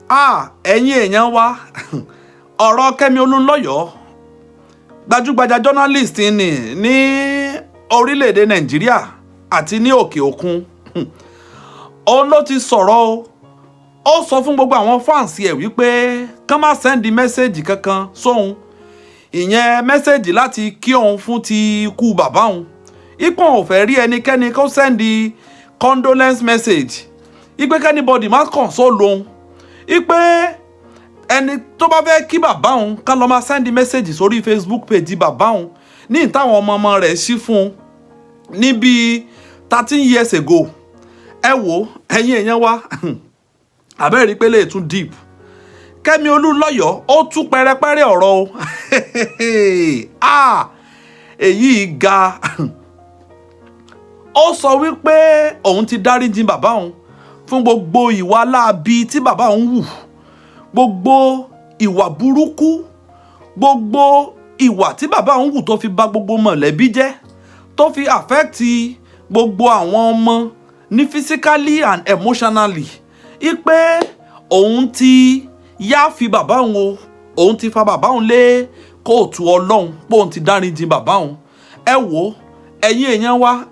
ẹ̀yin èèyàn wa ọ̀rọ̀ Kemi Olunloyo gbajúgbajà journalist ní orílẹ̀-èdè Nàìjíríà àti ní òkè òkun òun ló ti sọ̀rọ̀ o. Ó sọ fún gbogbo àwọn fans ẹ̀ wípé kán má sẹ́ndì mẹ́sẹ̀gì kankan sóhun, ìyẹn mẹ́sẹ̀gì láti kí òun fún ti ikú bàbá òun. Ipò ò fẹ́ rí ẹnikẹ́ni kó sẹ́ndì condolence message, ipe kẹ́nibọ́dì má console òun, ipe ẹni tó bá fẹ́ kí bàbá òun kán lọ máa sẹ́ndì mẹ́sẹ̀gì sórí Facebook page bàbá òun ní ìtàwọn ọmọ rẹ̀ sí fún un ní bíi 13 years ago. Ẹ wò ẹ̀yin èèyàn wa àbẹ́rí pé lè tún deep. Kemi Olunloyo ó tún pẹ́rẹ́pẹ́rẹ́ ọ̀rọ̀ o. Èyí ga. Ó sọ wípé òun ti dáríjì bàbá òun fún gbogbo ìwà láabi tí bàbá òun wù, gbogbo ìwà burúkú, gbogbo ìwà tí bàbá òun wù tó fi bà gbogbo mọ̀lẹ́bí jẹ́, tó fi affect gbogbo àwọn ọmọ ní physically and emotionally. Ipe òun ti yáfi bàbá òun o, òun ti fa bàbá òun lé kóòtù Ọlọ́run pé òun ti dáríjì bàbá òun. Ẹ wò ẹ̀yin èèyàn wa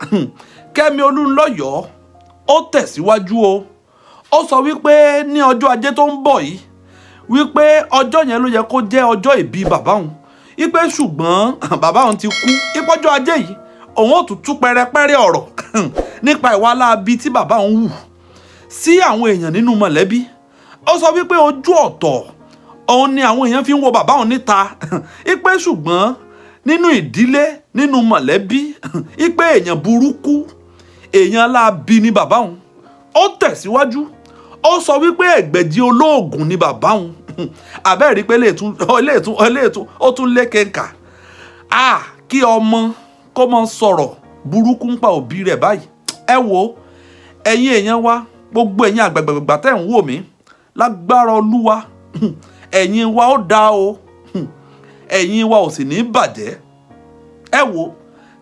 Kemi Olunloyo ó tẹ̀síwájú o. Ó sọ wípé ní ọjọ́ ajé tó ń bọ̀ yìí wípé ọjọ́ yẹn ló yẹ kó jẹ́ ọjọ́ ìbí bàbá òun, ipe ṣùgbọ́n bàbá òun ti kú. Ìpọ́jọ́ ajé yìí òun ó tún pẹ́rẹ́pẹ́rẹ́ ọ̀rọ̀ nípa ìwà láabi tí bàbá òun wù sí àwọn èèyàn nínú mọ̀lẹ́bí. Ó sọ wípé ojú ọ̀tọ̀ òun ni àwọn èèyàn fi ń wo bàbá òun níta, ipe ṣùgbọ́n nínú ìdílé, nínú mọ̀lẹ́bí, ipe èèyàn burúkú, èèyàn láabi ni bàbá òun. Ó tẹ̀síwájú, ó sọ wípé ẹ̀gbẹ̀jì olóògùn ni bàbá òun. Àbẹ́rí pé ó tún lékenkà. Kí ọmọ kó mọ sọ̀rọ̀ burúkú ń pa òbí rẹ̀ báyìí. Ẹ wò ẹ̀yin èèyàn wa, gbogbo ẹ̀yin àgbàgbàgbà tẹ́ ń wò mí, lágbára Olúwa ẹ̀yin wa ó dá o, ẹ̀yin wa ò sì ní bàjẹ́. Ẹ wò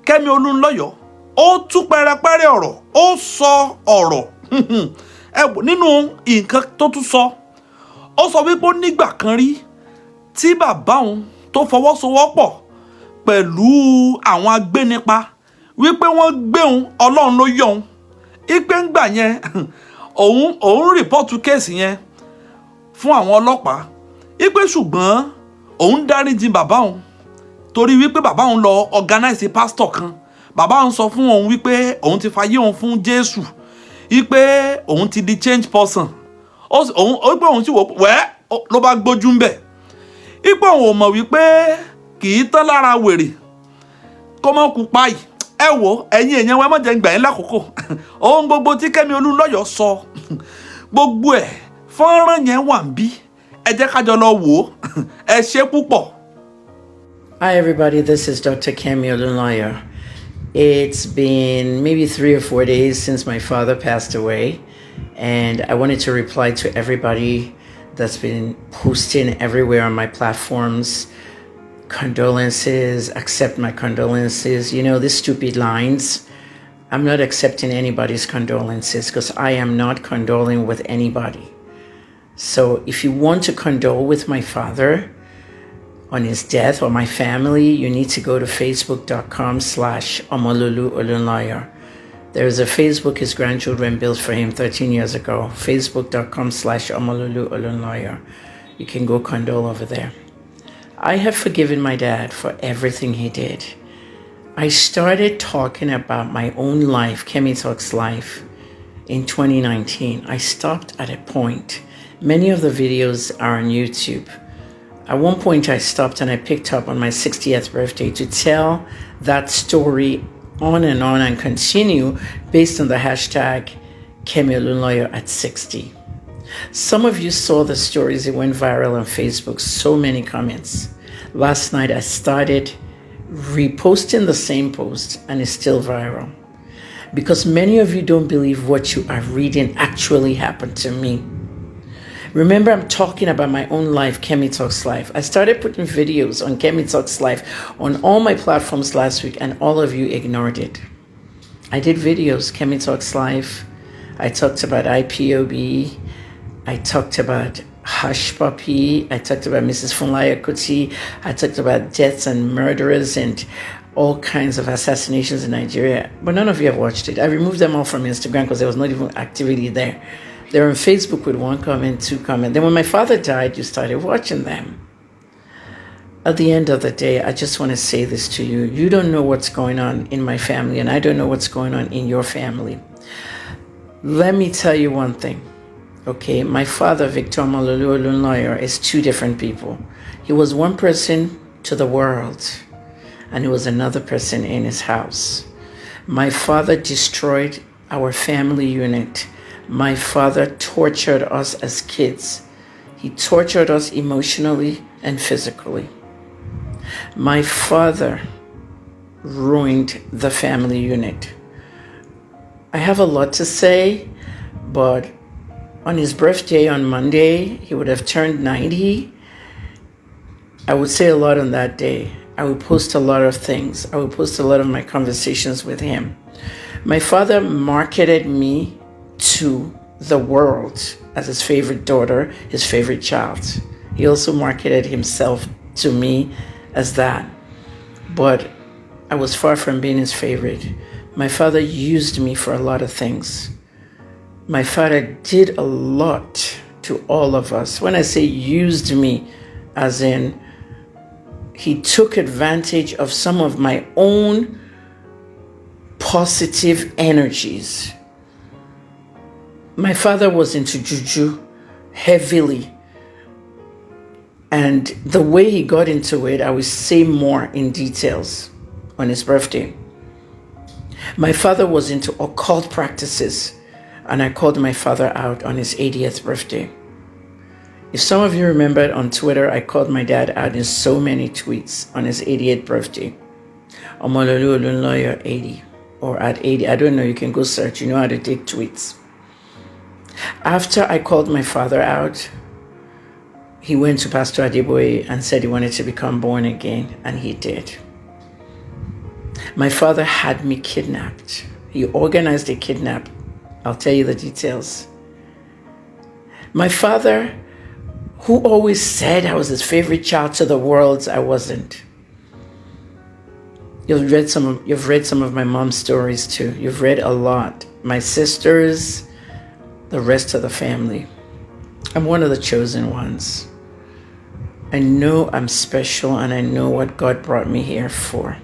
Kemi Olunloyo ó tún pẹ́rẹ́pẹ́rẹ́ ọ̀rọ̀, ó sọ ọ̀rọ̀ ẹ wò nínú nǹkan tó tún sọ. Ó sọ wípé ó nígbà kan rí tí bàbá òun tó fọwọ́sowọ́pọ̀ pẹ̀lú àwọn agbénipa wípé wọ́n gbé òun, Ọlọ́run ló yọ òun. Ipe ń gbà yẹn òun rìpọ́tù kéèsì yẹn fún àwọn ọlọ́pàá. Ipe ṣùgbọ́n òun dáríjì bàbá òun torí wípé bàbá òun lọ organize pastor kan. Bàbá òun sọ fún òun wípé òun ti fayé òun fún Jésù, ipe òun ti di change person. Ipe òun sì wò wẹ́ ló bá gbójú ń bẹ̀. Ipe òun ò mọ̀ wípé kì í tán lára wèrè kó mọ́ kú páì. Ẹ wò ẹ̀yin èèyàn wa, ẹ má jẹ́ ń gbà yín lákòókò. Ohun gbogbo tí Kemi Olunloyo sọ gbogbo ẹ̀ fọ́nrán yẹn wà ń bí. Ẹ jẹ́ ká jọ lọ wò ó. Ẹ ṣé púpọ̀. Hi everybody, this is Dr. Kemi Olunloyo. It's been maybe 3 or 4 days since my father passed away, and I wanted to reply to everybody that's been posting everywhere on my platforms. Condolences, accept my condolences. You know, these stupid lines. I'm not accepting anybody's condolences because I am not condoling with anybody. So if you want to condole with my father on his death or my family, you need to go to facebook.com/Omololu Olunloyo. There's a Facebook his grandchildren built for him 13 years ago. Facebook.com/Omololu Olunloyo. You can go condole over there. I have forgiven my dad for everything he did. I started talking about my own life, Kemi Talks Life, in 2019. I stopped at a point. Many of the videos are on YouTube. At one point I stopped and I picked up on my 60th birthday to tell that story on and continue based on the hashtag Kemi Olunloyo at 60. Some of you saw the stories, it went viral on Facebook, so many comments. Last night I started reposting the same post and it's still viral. Because many of you don't believe what you are reading actually happened to me. Remember, I'm talking about my own life, Kemi Talks Life. I started putting videos on Kemi Talks Life on all my platforms last week and all of you ignored it. I did videos, Kemi Talks Life. I talked about IPOB. I talked about Hush Puppy. I talked about Mrs. Funlaya Kuti. I talked about deaths and murderers and all kinds of assassinations in Nigeria. But none of you have watched it. I removed them all from Instagram because there was not even activity there. They're on Facebook with 1 comment, 2 comment. Then when my father died, you started watching them. At the end of the day, I just want to say this to you. You don't know what's going on in my family, and I don't know what's going on in your family. Let me tell you one thing, okay? My father, Victor Omololu Olunloyo, is 2 different people. He was one person to the world, and he was another person in his house. My father destroyed our family unit. My father tortured us as kids. He tortured us emotionally and physically. My father ruined the family unit. I have a lot to say, but on his birthday on Monday, he would have turned 90. I would say a lot on that day. I would post a lot of things. I would post a lot of my conversations with him. My father marketed me to the world as his favorite daughter, his favorite child. He also marketed himself to me as that. But I was far from being his favorite. My father used me for a lot of things. My father did a lot to all of us. When I say used me, as in he took advantage of some of my own positive energies. My father was into juju heavily. And the way he got into it, I will say more in details on his birthday. My father was into occult practices, and I called my father out on his 80th birthday. If some of you remembered on Twitter, I called my dad out in so many tweets on his 88th birthday. Omololu Olunloyo 80, or at 80, I don't know, you can go search, you know how to take tweets. After I called my father out, he went to Pastor Adeboye and said he wanted to become born again, and he did. My father had me kidnapped. He organized a kidnap. I'll tell you the details. My father, who always said I was his favorite child to the world, I wasn't. You've read some of my mom's stories too. You've read a lot. My sisters, the rest of the family. I'm one of the chosen ones. I know I'm special, and I know what God brought me here for.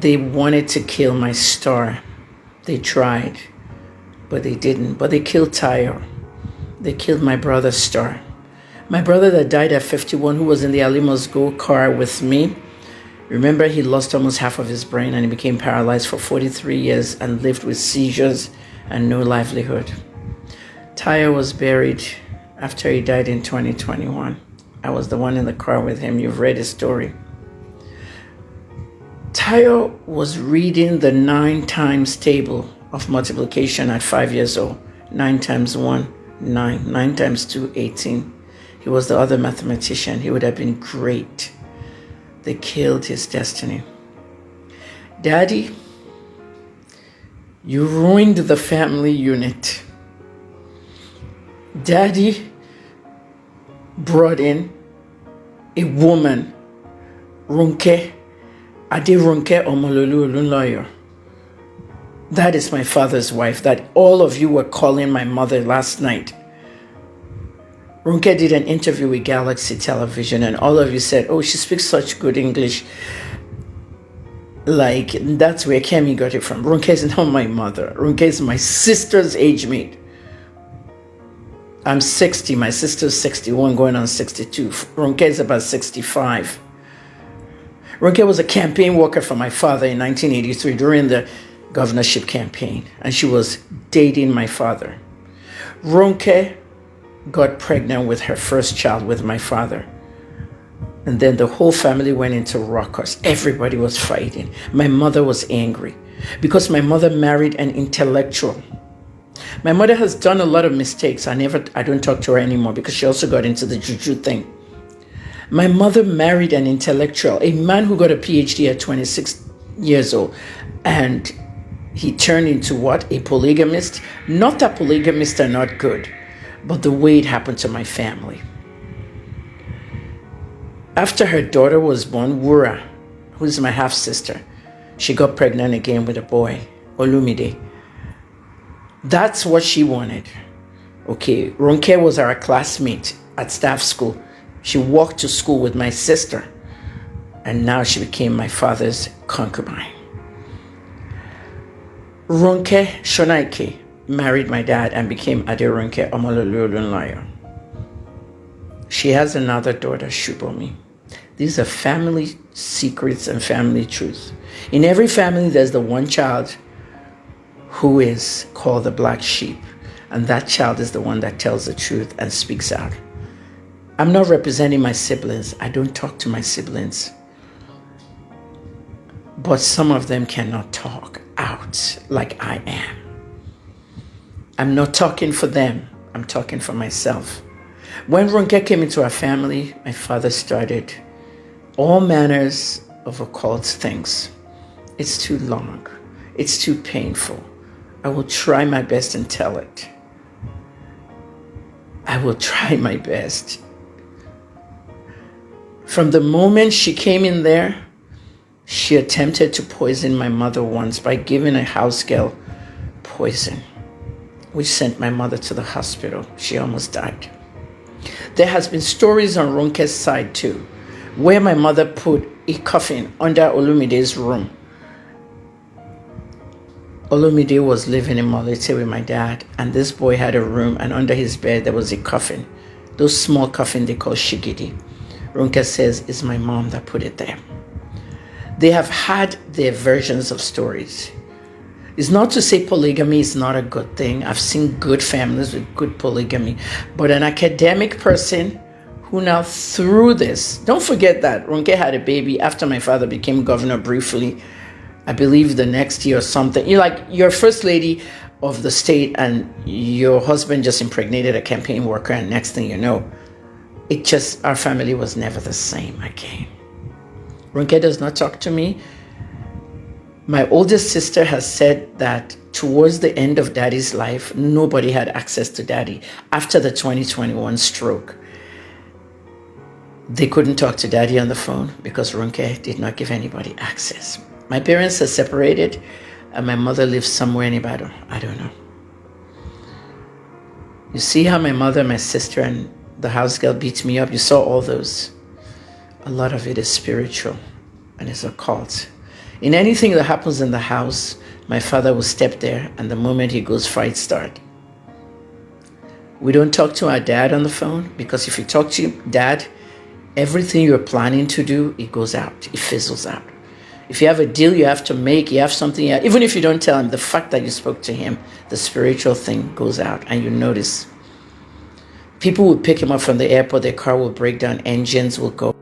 They wanted to kill my star. They tried, but they didn't. But they killed Tayo. They killed my brother's star. My brother that died at 51, who was in the Alimos Go car with me, remember, he lost almost half of his brain and he became paralyzed for 43 years and lived with seizures and no livelihood. Tayo was buried after he died in 2021. I was the one in the car with him. You've read his story. Tayo was reading the 9 times table of multiplication at 5 years old. 9 times 1, 9. 9 times 2, 18. He was the other mathematician. He would have been great. They killed his destiny. Daddy, you ruined the family unit. Daddy brought in a woman, Runke Omololu Olunloyo. That is my father's wife that all of you were calling my mother last night. Runke did an interview with Galaxy Television, and all of you said, oh, she speaks such good English. Like, that's where Kemi got it from. Runke is not my mother. Runke is my sister's age mate. I'm 60. My sister's 61, going on 62. Runke is about 65. Runke was a campaign worker for my father in 1983 during the governorship campaign, and she was dating my father. Runke got pregnant with her first child with my father. And then the whole family went into ruckus. Everybody was fighting. My mother was angry because my mother married an intellectual. My mother has done a lot of mistakes. I don't talk to her anymore because she also got into the juju thing. My mother married an intellectual, a man who got a PhD at 26 years old. And he turned into what? A polygamist? Not that polygamists are not good. but the way it happened to my family. After her daughter was born, Wura, who's my half-sister, she got pregnant again with a boy, Olumide. That's what she wanted. Okay, Ronke was our classmate at staff school. She walked to school with my sister, and now she became my father's concubine. Ronke Shonaike married my dad and became Aderonke Omololu Olunloyo. She has another daughter, Shubomi. These are family secrets and family truths. In every family, there's the one child who is called the black sheep, and that child is the one that tells the truth and speaks out. I'm not representing my siblings. I don't talk to my siblings. But some of them cannot talk out like I am. I'm not talking for them. I'm talking for myself. When Ronke came into our family, my father started all manners of occult things. It's too long. It's too painful. I will try my best and tell it. I will try my best. From the moment she came in there, she attempted to poison my mother once by giving a house girl poison, which sent my mother to the hospital. She almost died. There has been stories on Ronke's side too, where my mother put a coffin under Olumide's room. Olumide was living in Molete with my dad, and this boy had a room, and under his bed there was a coffin. Those small coffins they call shigidi. Ronke says it's my mom that put it there. They have had their versions of stories. It's not to say polygamy is not a good thing. I've seen good families with good polygamy. But an academic person who now through this, don't forget that Ronke had a baby after my father became governor briefly, I believe the next year or something. You're like, you're first lady of the state and your husband just impregnated a campaign worker, and next thing you know, our family was never the same again. Ronke does not talk to me. My oldest sister has said that towards the end of daddy's life, nobody had access to daddy. After the 2021 stroke, they couldn't talk to daddy on the phone because Ronke did not give anybody access. My parents are separated and my mother lives somewhere in Ibadan. I don't know. You see how my mother, my sister, and the house girl beat me up? You saw all those. A lot of it is spiritual and it's occult. In anything that happens in the house, my father will step there, and the moment he goes, fights start. We don't talk to our dad on the phone because if you talk to dad, everything you're planning to do, it goes out, it fizzles out. If you have a deal you have to make, you have something, even if you don't tell him, the fact that you spoke to him, the spiritual thing goes out, and you notice. People will pick him up from the airport, their car will break down, engines will go.